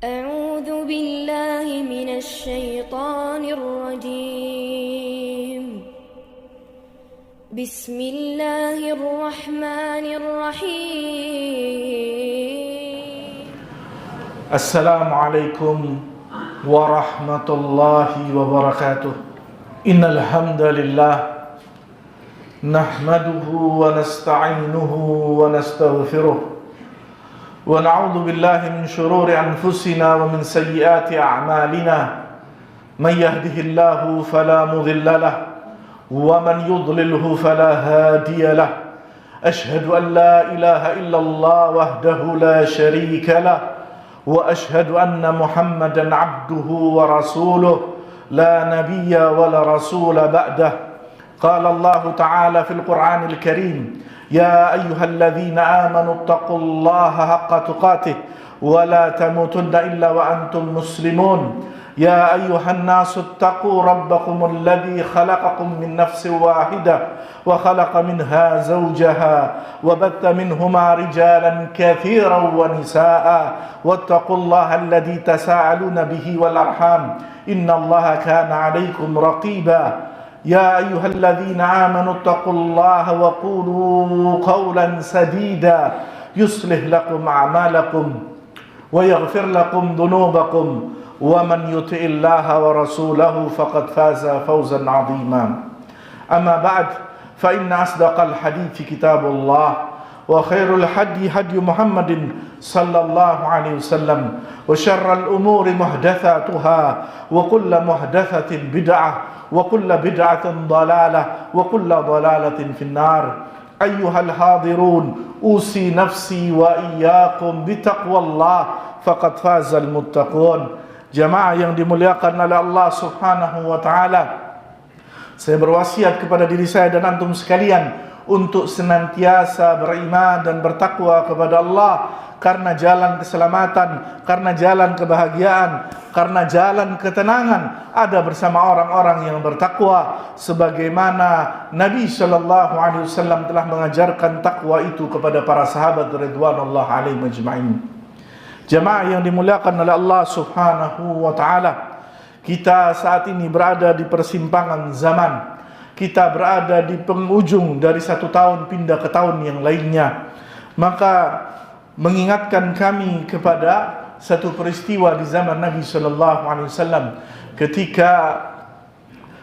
أعوذ بالله من الشيطان الرجيم بسم الله الرحمن الرحيم السلام عليكم ورحمة الله وبركاته إن الحمد لله نحمده ونستعينه ونستغفره ونعوذ بالله من شرور أنفسنا ومن سيئات أعمالنا من يهده الله فلا مضل له ومن يضلله فلا هادي له أشهد أن لا إله إلا الله وحده لا شريك له وأشهد أن محمدا عبده ورسوله لا نبي ولا رسول بعده قال الله تعالى في القرآن الكريم يا أيها الذين آمنوا اتقوا الله حق تقاته ولا تموتن إلا وأنتم مسلمون يا أيها الناس اتقوا ربكم الذي خلقكم من نفس واحدة وخلق منها زوجها وبث منهما رجالا كثيرا ونساء واتقوا الله الذي تساءلون به والأرحام إن الله كان عليكم رقيبا يا أيها الذين آمنوا اتقوا الله وقولوا قولا سديدا يصلح لكم أعمالكم ويغفر لكم ذنوبكم ومن يطع الله ورسوله فقد فاز فوزا عظيما أما بعد فإن أصدق الحديث كتاب الله وخير الهدي هدي محمد صلى الله عليه وسلم وشر الأمور محدثاتها وكل محدثة بدعة وكل بدعة ضلالة وكل ضلالة في النار أيها الحاضرون أوصي نفسي وإياكم بتقوى الله فقد فاز المتقون. Jamaah yang dimuliakan oleh Allah Subhanahu wa taala, saya berwasiat kepada diri saya dan antum sekalian untuk senantiasa beriman dan bertakwa kepada Allah, karena jalan keselamatan, karena jalan kebahagiaan, karena jalan ketenangan ada bersama orang-orang yang bertakwa, sebagaimana Nabi sallallahu alaihi wasallam telah mengajarkan takwa itu kepada para sahabat ridwanullah alaihim ajma'in. Jamaah yang dimuliakan oleh Allah Subhanahu wa taala, kita saat ini berada di persimpangan zaman. Kita berada di penghujung dari satu tahun pindah ke tahun yang lainnya. Maka mengingatkan kami kepada satu peristiwa di zaman Nabi sallallahu alaihi wasallam, ketika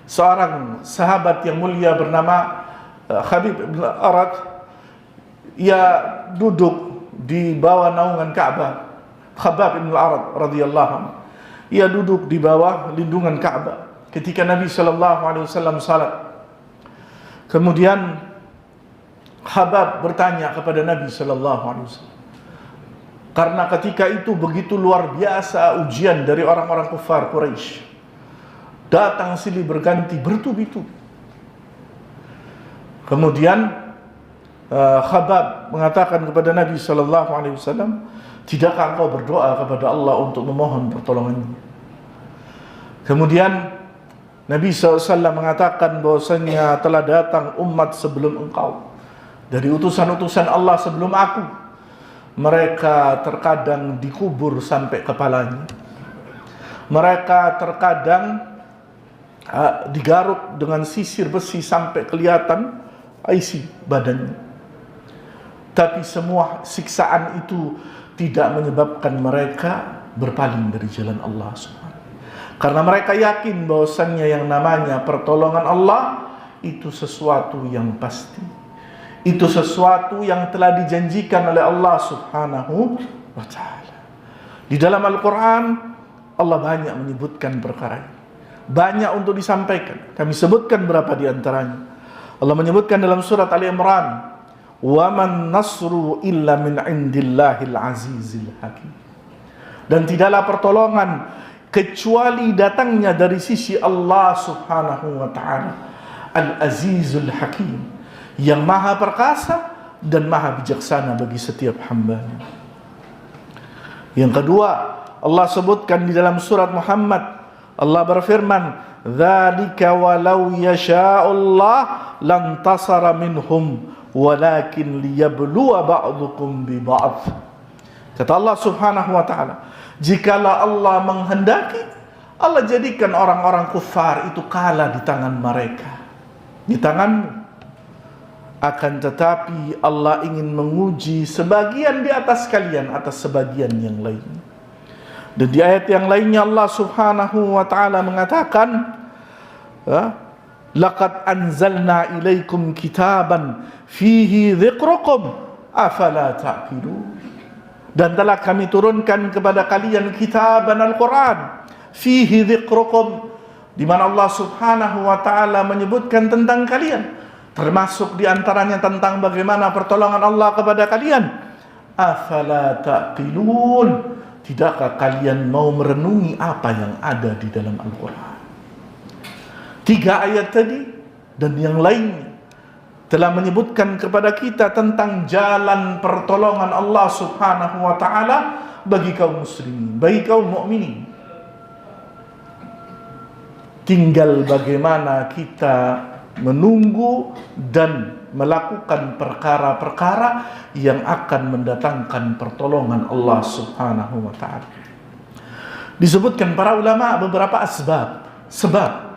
seorang sahabat yang mulia bernama Khabib bin Arad, ia duduk di bawah naungan Ka'bah. Khabab bin Arad radhiyallahu anhu, ia duduk di bawah lindungan Ka'bah ketika Nabi sallallahu alaihi wasallam salat. Kemudian Khabab bertanya kepada Nabi sallallahu alaihi wasallam, karena ketika itu begitu luar biasa ujian dari orang-orang kufar Quraisy, datang silih berganti bertubi-tubi. Kemudian Khabab mengatakan kepada Nabi sallallahu alaihi wasallam, tidakkah engkau berdoa kepada Allah untuk memohon pertolongannya? Kemudian Nabi SAW mengatakan bahwasanya telah datang umat sebelum engkau dari utusan-utusan Allah sebelum aku. Mereka terkadang dikubur sampai kepalanya. Mereka terkadang digaruk dengan sisir besi sampai kelihatan isi badannya. Tapi semua siksaan itu tidak menyebabkan mereka berpaling dari jalan Allah SWT. Karena mereka yakin bahwasannya yang namanya pertolongan Allah itu sesuatu yang pasti. Itu sesuatu yang telah dijanjikan oleh Allah Subhanahu wa ta'ala. Di dalam Al-Quran Allah banyak menyebutkan perkara ini, banyak untuk disampaikan. Kami sebutkan beberapa di antaranya. Allah menyebutkan dalam surat Ali Imran, وَمَنْ نَصْرُ إِلَّا مِنْ عِنْدِ اللَّهِ الْعَزِيزِ الْحَكِيمِ. Dan tidaklah pertolongan kecuali datangnya dari sisi Allah Subhanahu wa ta'ala, Al-Azizul Hakim, yang maha perkasa dan maha bijaksana bagi setiap hambanya. Yang kedua, Allah sebutkan di dalam surat Muhammad, Allah berfirman, "Dzalika walau yasha'ullah lantasara minhum walakin liyabluwa ba'dukum bi ba'd." Kata Allah Subhanahu wa ta'ala, jikalau Allah menghendaki, Allah jadikan orang-orang kufar itu kalah di tangan mereka, di tanganmu. Akan tetapi Allah ingin menguji sebagian di atas kalian atas sebagian yang lain. Dan di ayat yang lainnya Allah Subhanahu wa ta'ala mengatakan, laqad anzalna ilaikum kitaban fihi dzikrukum afala ta'qilun. Dan telah kami turunkan kepada kalian kitaban Al-Quran fihi dzikrukum, di mana Allah Subhanahu wa ta'ala menyebutkan tentang kalian, termasuk di antaranya tentang bagaimana pertolongan Allah kepada kalian. Afala ta'qilun, tidakkah kalian mau merenungi apa yang ada di dalam Al-Quran? 3 ayat tadi dan yang lainnya telah menyebutkan kepada kita tentang jalan pertolongan Allah Subhanahu wa ta'ala bagi kaum muslimin, bagi kaum mukminin. Tinggal bagaimana kita menunggu dan melakukan perkara-perkara yang akan mendatangkan pertolongan Allah Subhanahu wa ta'ala. Disebutkan para ulama beberapa sebab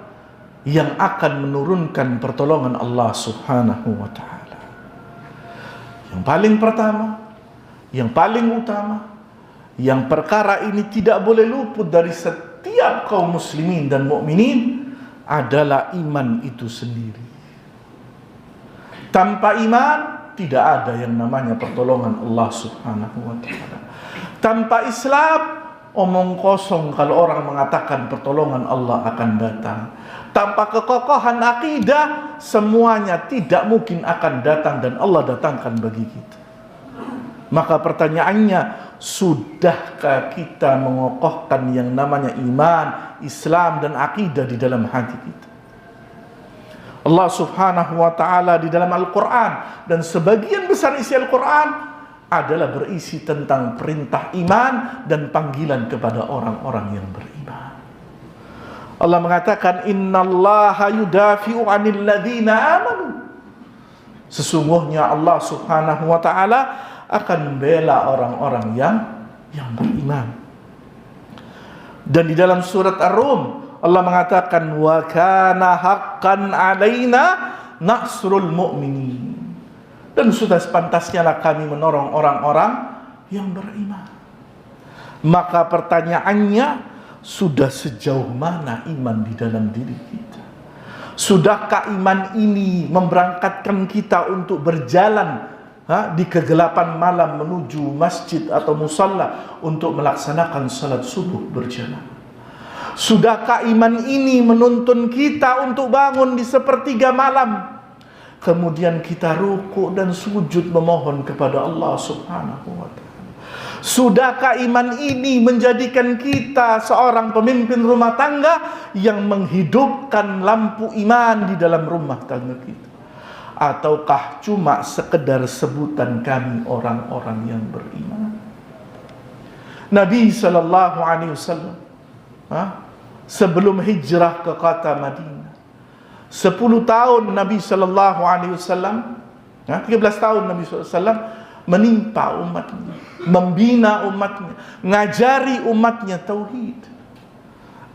yang akan menurunkan pertolongan Allah Subhanahu wa ta'ala. Yang paling pertama, yang paling utama, yang perkara ini tidak boleh luput dari setiap kaum muslimin dan mukminin adalah iman itu sendiri. Tanpa iman tidak ada yang namanya pertolongan Allah Subhanahu wa ta'ala. Tanpa Islam omong kosong kalau orang mengatakan pertolongan Allah akan datang. Tanpa kekokohan akidah, semuanya tidak mungkin akan datang dan Allah datangkan bagi kita. Maka pertanyaannya, sudahkah kita mengokohkan yang namanya iman, Islam dan akidah di dalam hati kita? Allah Subhanahu wa ta'ala di dalam Al-Quran, dan sebagian besar isi Al-Quran adalah berisi tentang perintah iman dan panggilan kepada orang-orang yang beriman. Allah mengatakan, innallaha yudafi'u 'anil ladzina amanu. Sesungguhnya Allah Subhanahu wa ta'ala akan membela orang-orang yang beriman. Dan di dalam surat Ar-Rum Allah mengatakan, wa kana haqqan 'alaina nasrul mu'minin. Dan sudah sepantasnya lah kami menolong orang-orang yang beriman. Maka pertanyaannya, sudah sejauh mana iman di dalam diri kita? Sudahkah iman ini memberangkatkan kita untuk berjalan di kegelapan malam menuju masjid atau musalla untuk melaksanakan salat subuh berjamaah? Sudahkah iman ini menuntun kita untuk bangun di sepertiga malam, kemudian kita ruku dan sujud memohon kepada Allah Subhanahu wa ta'ala? Sudahkah iman ini menjadikan kita seorang pemimpin rumah tangga yang menghidupkan lampu iman di dalam rumah tangga kita? Ataukah cuma sekedar sebutan kami orang-orang yang beriman? Nabi sallallahu alaihi wasallam sebelum hijrah ke kota Madinah, 10 tahun Nabi sallallahu alaihi wasallam, 13 tahun Nabi sallallahu alaihi wasallam menimpa umatnya, membina umatnya, ngajari umatnya tauhid,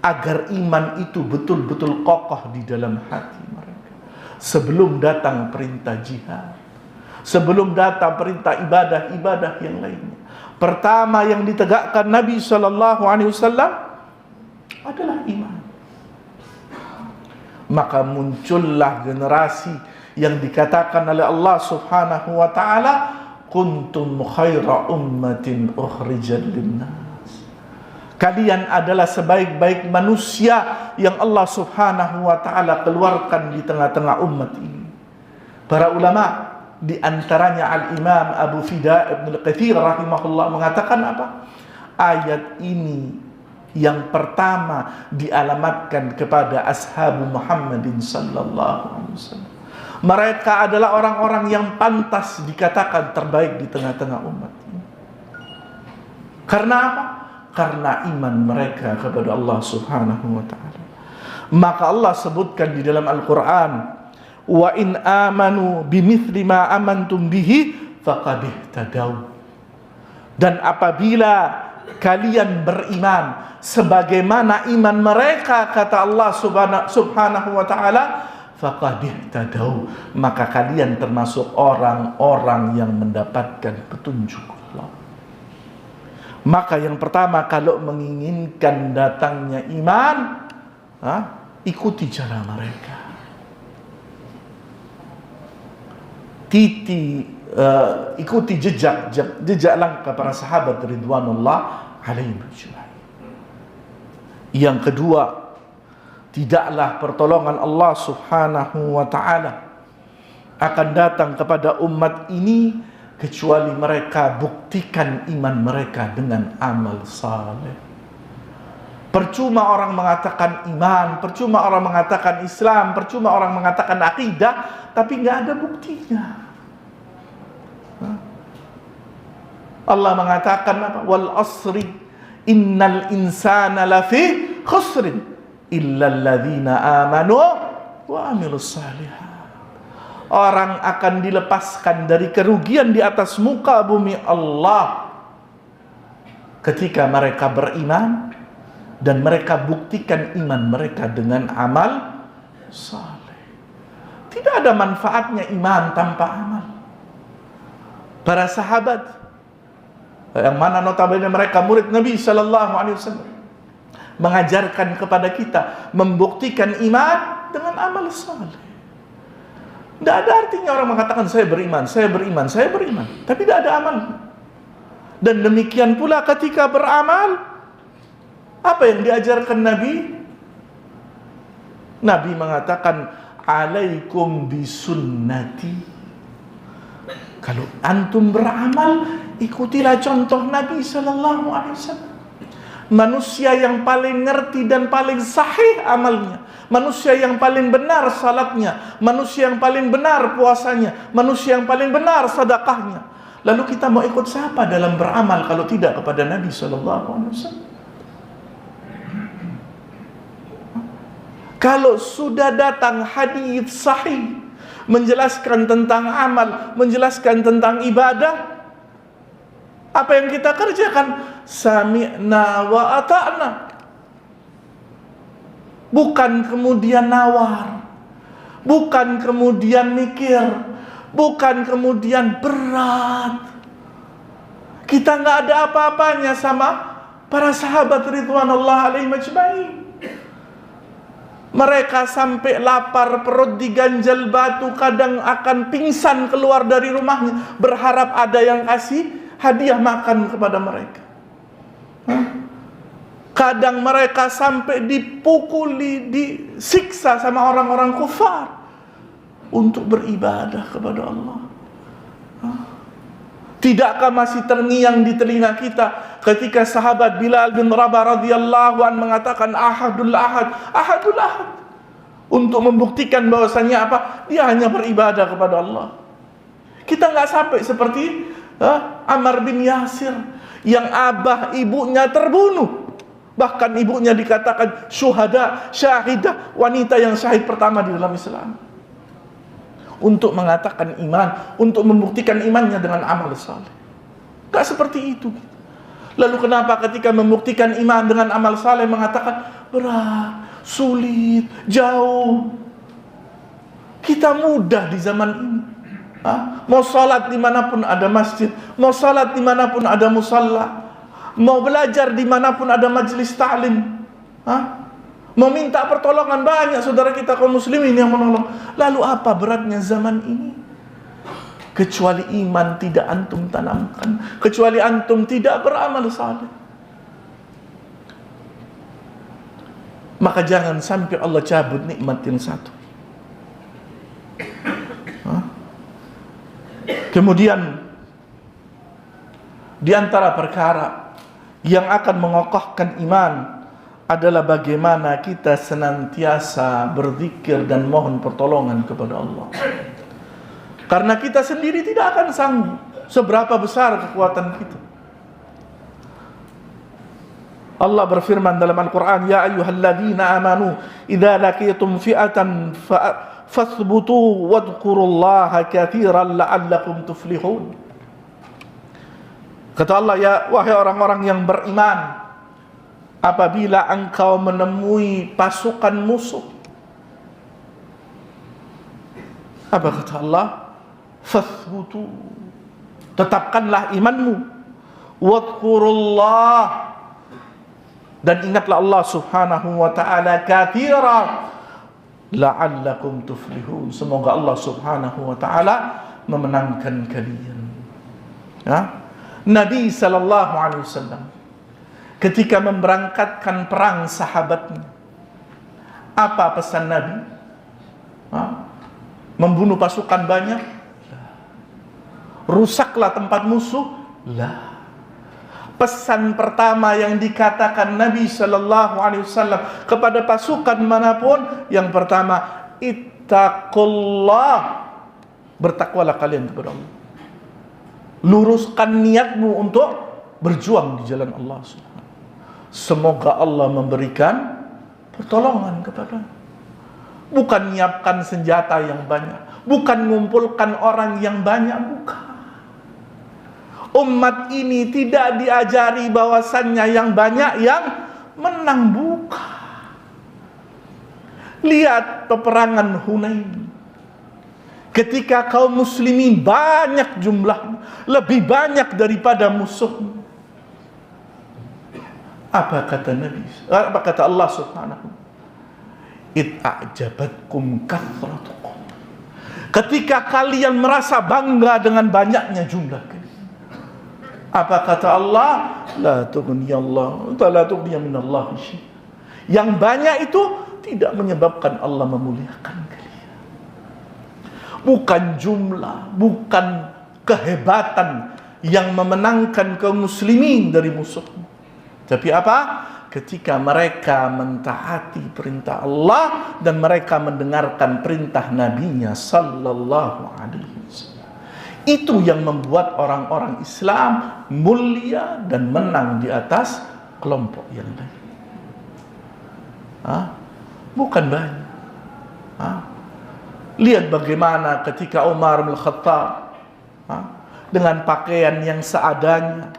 agar iman itu betul-betul kokoh di dalam hati mereka. Sebelum datang perintah jihad, sebelum datang perintah ibadah-ibadah yang lainnya, pertama yang ditegakkan Nabi sallallahu alaihi wasallam adalah iman. Maka muncullah generasi yang dikatakan oleh Allah Subhanahu wa ta'ala, kuntum khaira ummatin ukhrijat linnas. Kalian adalah sebaik-baik manusia yang Allah Subhanahu wa ta'ala keluarkan di tengah-tengah umat ini. Para ulama, di antaranya Al-Imam Abu Fida Ibn Al-Kathir rahimahullah mengatakan apa? Ayat ini yang pertama dialamatkan kepada ashabu Muhammadin sallallahu alaihi wasallam. Mereka adalah orang-orang yang pantas dikatakan terbaik di tengah-tengah umat ini. Karena apa? Karena iman mereka kepada Allah Subhanahu wa ta'ala. Maka Allah sebutkan di dalam Al-Quran, wa in amanu bimithli ma amantum bihi faqad ihtadaw. Dan apabila kalian beriman sebagaimana iman mereka, kata Allah subhanahu wa ta'ala, faqad ihtadaw, maka kalian termasuk orang-orang yang mendapatkan petunjuk Allah. Maka yang pertama, kalau menginginkan datangnya iman, ikuti cara mereka. Ikuti jejak langkah para sahabat ridwanullah alaihim ajma'in. Yang kedua, tidaklah pertolongan Allah subhanahu wa ta'ala akan datang kepada umat ini kecuali mereka buktikan iman mereka dengan amal saleh. Percuma orang mengatakan iman, percuma orang mengatakan Islam, percuma orang mengatakan akidah, tapi nggak ada buktinya. Allah mengatakan apa? Wal asri innal insana lafi khusrin illal ladzina amanu wa amilus shalihat. Orang akan dilepaskan dari kerugian di atas muka bumi Allah ketika mereka beriman dan mereka buktikan iman mereka dengan amal saleh. Tidak ada manfaatnya iman tanpa amal. Para sahabat yang mana notabene mereka murid Nabi sallallahu alaihi wasallam mengajarkan kepada kita membuktikan iman dengan amal saleh. Tidak ada artinya orang mengatakan saya beriman, tapi tidak ada amal. Dan demikian pula ketika beramal, apa yang diajarkan Nabi? Nabi mengatakan, alaikum bisunnati. Kalau antum beramal, ikutilah contoh Nabi sallallahu alaihi wasallam. Manusia yang paling ngerti dan paling sahih amalnya, manusia yang paling benar salatnya, manusia yang paling benar puasanya, manusia yang paling benar sedekahnya. Lalu kita mau ikut siapa dalam beramal kalau tidak kepada Nabi sallallahu alaihi wasallam? Kalau sudah datang hadis sahih menjelaskan tentang amal, menjelaskan tentang ibadah, apa yang kita kerjakan? Sami'na wa ata'na. Bukan kemudian nawar, bukan kemudian mikir, bukan kemudian berat. Kita nggak ada apa-apanya sama para sahabat ridwanullah alaihim ajma'in. Mereka sampai lapar, perut diganjal batu, kadang akan pingsan keluar dari rumahnya, berharap ada yang kasih hadiah makan kepada mereka. Kadang mereka sampai dipukuli, disiksa sama orang-orang kufar untuk beribadah kepada Allah. Tidakkah masih terngiang di telinga kita ketika sahabat Bilal bin Rabah radhiyallahu an mengatakan ahadul ahad, ahadul ahad, untuk membuktikan bahwasanya apa? Dia hanya beribadah kepada Allah. Kita nggak sampai seperti Ammar bin Yasir yang abah ibunya terbunuh, bahkan ibunya dikatakan syuhada, syahidah, wanita yang syahid pertama di dalam Islam, untuk mengatakan iman, untuk membuktikan imannya dengan amal saleh. Gak seperti itu. Lalu kenapa ketika membuktikan iman dengan amal saleh mengatakan berat, sulit, jauh? Kita mudah di zaman ini. Mau salat dimanapun ada masjid, mau salat dimanapun ada musalla, mau belajar dimanapun ada majelis ta'lim, mau minta pertolongan banyak saudara kita kaum muslimin yang menolong. Lalu apa beratnya zaman ini? Kecuali iman tidak antum tanamkan, kecuali antum tidak beramal saleh. Maka jangan sampai Allah cabut nikmat yang satu. Kemudian di antara perkara yang akan mengokohkan iman adalah bagaimana kita senantiasa berzikir dan mohon pertolongan kepada Allah. Karena kita sendiri tidak akan sanggup seberapa besar kekuatan kita. Allah berfirman dalam Al-Quran, ya ayyuhalladzina amanu idza laqitum fi'atan fathbutu wadhkurullaha katsiran la'allakum tuflihun. Kata Allah, ya wahai orang-orang yang beriman, apabila engkau menemui pasukan musuh, apa kata Allah? Fathbutu, tetapkanlah imanmu, wadhkurullah, dan ingatlah Allah subhanahu wa ta'ala katsira la'allakum tuflihun. Semoga Allah subhanahu wa ta'ala memenangkan kalian. Ya? Nabi sallallahu alaihi wasallam ketika memberangkatkan perang sahabatnya, apa pesan Nabi? Membunuh pasukan banyak? Rusaklah tempat musuh? Lah. Pesan pertama yang dikatakan Nabi sallallahu alaihi wasallam kepada pasukan manapun, yang pertama, ittaqullah, bertakwalah kalian kepada Allah. Luruskan niatmu untuk berjuang di jalan Allah. Semoga Allah memberikan pertolongan kepada. Bukan menyiapkan senjata yang banyak, bukan mengumpulkan orang yang banyak, bukan. Umat ini tidak diajari bahwasannya yang banyak yang menang, bukan. Lihat peperangan Hunain. Ketika kaum muslimin banyak jumlahnya, lebih banyak daripada musuhnya. Apa kata Nabi? Apa kata Allah subhanahu? It'ajabatkum kathratukum. Ketika kalian merasa bangga dengan banyaknya jumlah kalian. Apa kata Allah? La tughni Allah, la tughni min Allah syai'. Yang banyak itu tidak menyebabkan Allah memuliakan kalian. Bukan jumlah, bukan kehebatan yang memenangkan kaum muslimin dari musuh. Tapi apa? Ketika mereka mentaati perintah Allah dan mereka mendengarkan perintah Nabi-Nya sallallahu alaihi wasallam. Itu yang membuat orang-orang Islam mulia dan menang di atas kelompok yang lain. Bukan banyak. Lihat bagaimana ketika Umar bin Khattab dengan pakaian yang seadanya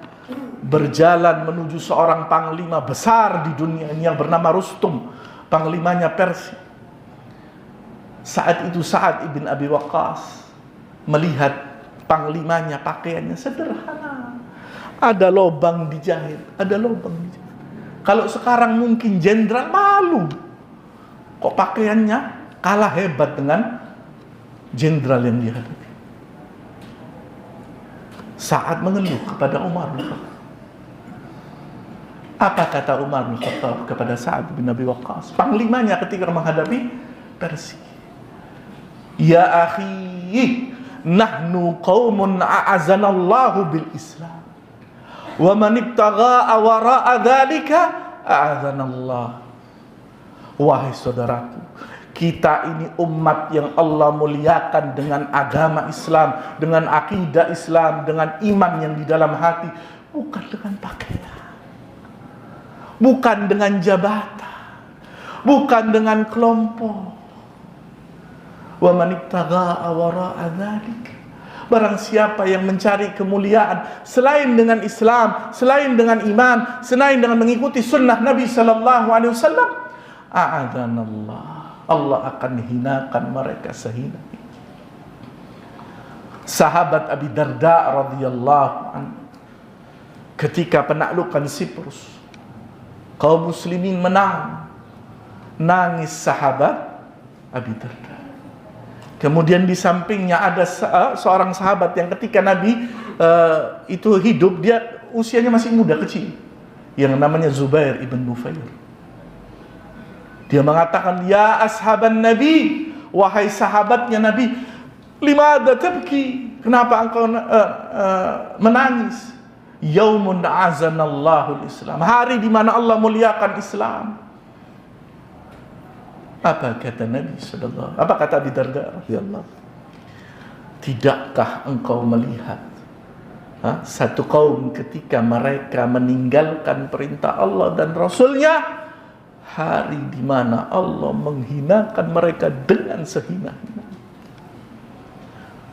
berjalan menuju seorang panglima besar di dunia ini yang bernama Rustum, panglimanya Persia. Saat itu Sa'ad ibn Abi Waqqas melihat panglimanya pakaiannya sederhana, ada lubang dijahit, ada lubang dijahit. Kalau sekarang mungkin jenderal malu, kok pakaiannya kalah hebat dengan jenderal yang dihadapi. Sa'ad mengeluh kepada Umar bin Khattab. Apa kata Umar bin Khattab kepada Sa'ad bin Abi Waqqas, panglimanya ketika menghadapi Persia? Ya akhi, nahnu qaumun a'azanallahu bil Islam, wa man ibtagha'a wara'a dzalika a'azanallah. Wahai saudaraku, kita ini umat yang Allah muliakan dengan agama Islam, dengan akidah Islam, dengan iman yang di dalam hati, bukan dengan pakaian, bukan dengan jabatan, bukan dengan kelompok. Wa man ibtagha'a wara'a dzalika, barang siapa yang mencari kemuliaan selain dengan Islam, selain dengan iman, selain dengan mengikuti sunnah Nabi sallallahu alaihi wasallam, a'adzanallah, Allah akan hinakan mereka sehina-hina. Sahabat Abi Darda radhiyallahu anhu ketika penaklukan Siprus, kaum muslimin menang, nangis sahabat Abi Darda. Kemudian di sampingnya ada seorang sahabat yang ketika Nabi itu hidup, dia usianya masih muda kecil, yang namanya Zubair ibn Nufair. Dia mengatakan, ya ashaban Nabi, wahai sahabatnya Nabi, limadha tabki, kenapa engkau menangis? Yaumun a'azanallahu al-Islam, hari di mana Allah muliakan Islam. Apa kata Nabi sallallahu? Apa kata Abi Darda radhiyallahu? Tidakkah engkau melihat satu kaum ketika mereka meninggalkan perintah Allah dan Rasulnya, hari di mana Allah menghinakan mereka dengan sehina-hina.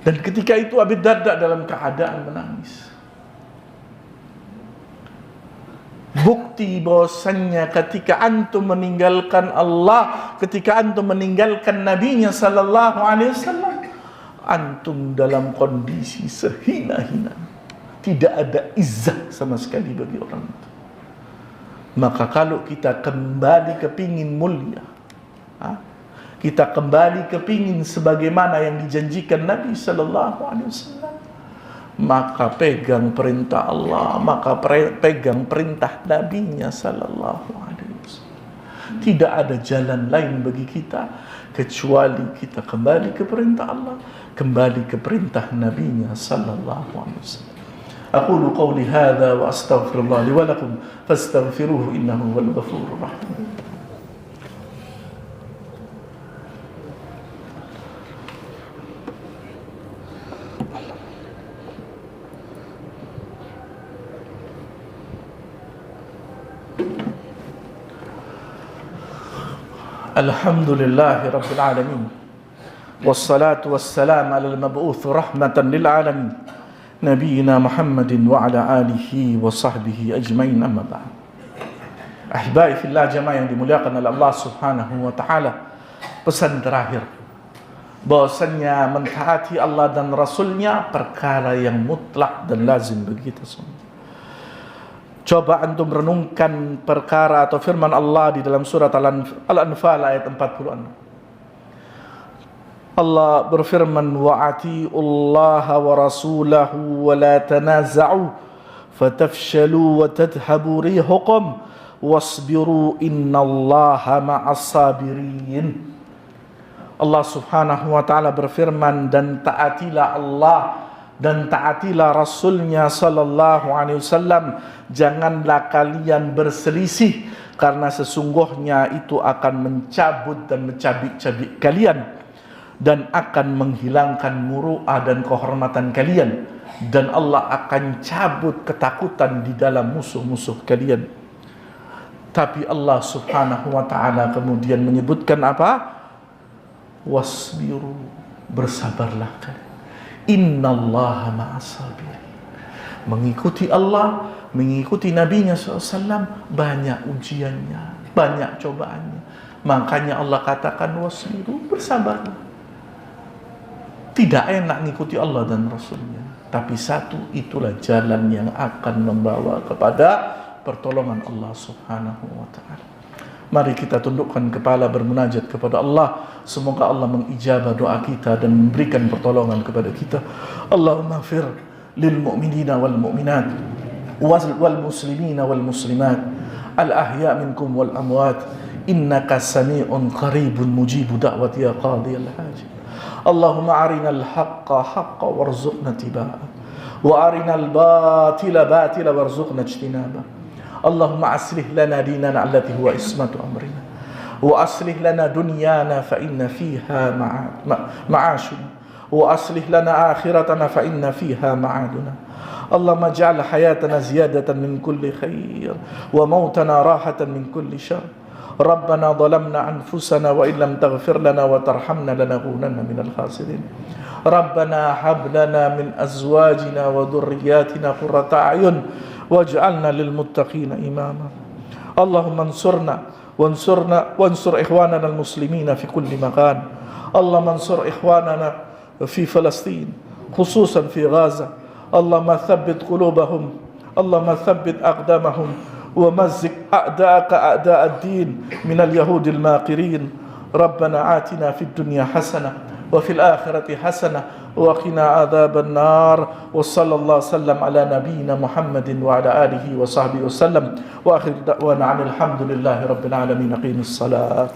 Dan ketika itu Abi Darda dalam keadaan menangis. Bukti bahwasannya ketika antum meninggalkan Allah, ketika antum meninggalkan Nabi-Nya sallallahu alaihi wasallam, antum dalam kondisi sehina-hina. Tidak ada izzah sama sekali bagi orang itu. Maka kalau kita kembali kepingin mulia, kita kembali kepingin sebagaimana yang dijanjikan Nabi sallallahu alaihi wasallam, maka pegang perintah Allah, maka pegang perintah Nabi-Nya sallallahu alaihi wasallam. Tidak ada jalan lain bagi kita kecuali kita kembali ke perintah Allah, kembali ke perintah Nabi-Nya sallallahu alaihi wasallam. Aqulu qawli hadza wa astaghfirullah li wa lakum fastaghfiruhu innahu huwal ghafurur rahim. Alhamdulillahi Rabbil Alamin, wassalatu wassalamu ala al-mab'uth rahmatan lil alamin, Nabiina Muhammadin wa ala alihi wa sahbihi ajmain, amma ba'd. Ahibai fillah, jamaah yang dimuliakan oleh Allah subhanahu wa ta'ala, pesan terakhir bahwasannya mentaati Allah dan Rasulnya perkara yang mutlak dan lazim bagi kita semua. Coba antum renungkan perkara atau firman Allah di dalam surat Al-Anfal ayat 46. Allah berfirman, wa'ati'ullaha wa rasulahu wa la tanaza'u fatafshalu wa tadhhabu rihukum wasbiru innallaha ma'as sabirin. Allah subhanahu wa ta'ala berfirman, dan taatilah Allah dan taatilah Rasulnya sallallahu alaihi wasallam, janganlah kalian berselisih, karena sesungguhnya itu akan mencabut dan mencabik-cabik kalian dan akan menghilangkan muru'ah dan kehormatan kalian, dan Allah akan cabut ketakutan di dalam musuh-musuh kalian. Tapi Allah subhanahu wa ta'ala kemudian menyebutkan apa? Wasbiru, bersabarlah kalian. Innallaha ma'as sabirin. Mengikuti Allah, mengikuti Nabi-Nya SAW banyak ujiannya, banyak cobaannya. Makanya Allah katakan wasbiru, bersabarlah. Tidak enak mengikuti Allah dan Rasulnya, tapi satu, itulah jalan yang akan membawa kepada pertolongan Allah subhanahu wa ta'ala. Mari kita tundukkan kepala bermunajat kepada Allah. Semoga Allah mengijabah doa kita dan memberikan pertolongan kepada kita. Allahumma fir lil mu'minina wal mu'minat wal muslimina wal muslimat al ahya minkum wal amwat innaka sami'un qaribun mujibu da'wati ya qadiyal hajat. Allahumma arinal haqqa haqqa warzuqna tibaa wa arinal batila batila warzuqna ijtinaba. Allahumma aslih lana dinana allati huwa ismatu amrina wa aslih lana dunyana fa inna fiha ma'ashuna wa aslih lana akhiratana fa inna fiha ma'aduna. Allahumma ij'al hayatana ziyadatan min kulli khair wa mautana rahatan min kulli syarr. Rabbana zalamna anfusana wa in lam taghfir lana wa tarhamna lanakunanna minal khasirin. Rabbana hab lana min azwajina wa dhurriyyatina qurrata a'yun waj'alna lil muttaqina imama. Allahumma wansur ikhwanana al muslimina fi kulli makan. Allahumma ansur ikhwanana fi Palestin, khususan fi Gaza. Allahumma thabbit qulubahum, Allahumma thabbit aqdamahum ومزق أعداءك أعداء الدين من اليهود الماقرين. ربنا آتنا في الدنيا حسنة وفي الآخرة حسنة وقنا عذاب النار. وصلى الله وسلم على نبينا محمد وعلى آله وصحبه وسلم وآخر دعوانا عن الحمد لله رب العالمين. قيموا الصلاة.